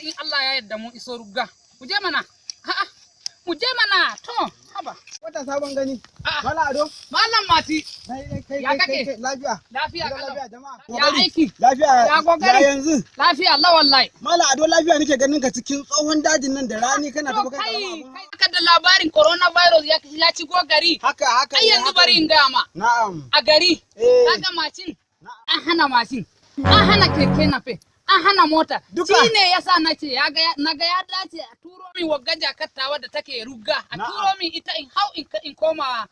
in Allah ya yarda mun iso rugga. Mu je mana. A'a. Mu je mana. To, haba. Wata sabon gani. Mala Ado. Malam Mati. Ya kake? Lafiya. Lafiya kalau. Lafiya jama'a. Ya aiki. Lafiya. Ya gogari. Ya yanzu. Lafiya Allah wallahi. Mala Ado lafiya nake ganin ka cikin tsohon dajin nan da rani kana tafi kai ka da labarin coronavirus ya ci gogari. Haka. Ai yanzu bari in ga ma. Na'am. A gari. Kaga mashin. An hana mashin. An hana keke nafe. An hana mota. Shi ne yasa nace naga ya dace a turo min wagga jakattawa da take rugga. A turo min ita in hau in koma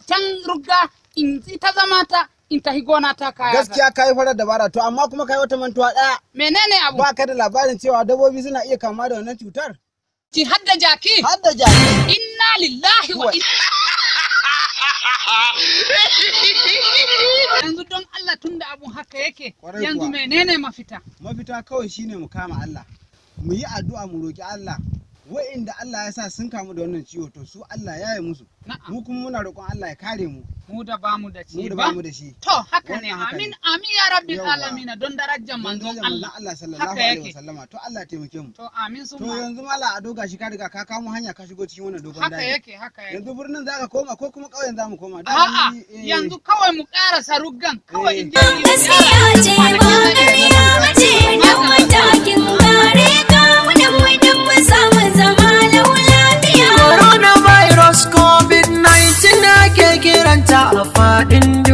can rugga in ta zama ta in tahi gona ta kaya. Gaskiya kai farar dabara to amma kuma kai wata mantuwa daya. Menene abu? Ba ka da labarin cewa dabbobi suna iya kama da wannan cutar? Ci hadda jaki? Hadda jaki. Inna lillahi wa inna yanzu don Allah tunda abun haka yake yanzu menene mafita? Mafita kawai shine mu kama Allah. Mu yi addu'a mu roki Allah. Wa'inda Allah ya sa sun kamu da wannan ciwo to su Allah ya yi musu. Mu kuma muna roƙon Allah ya kare mu. Mu da bamu da ci ba. Mu da bamu da shi. To haka ne. Amin ya rabbil alamin don darajar manzon Allah. Allah sallallahu alaihi wasallama. To Allah ya taimake mu. To amin To yanzu Mala Ado gashi ka riga ka kamo hanya ka shigo cikin wannan dogon daji. Haka yake. Yanzu birnin zaka koma ko kuma ƙauyen zamu koma? A'a yanzu kawai mu ƙarasa ruggan kawai in je. Gaskiya ce ba ƙarya bace dan matakin kare ka mu da mu dan mu samu zama lafiya. Coronavirus COVID-19 ake kiranta a faɗin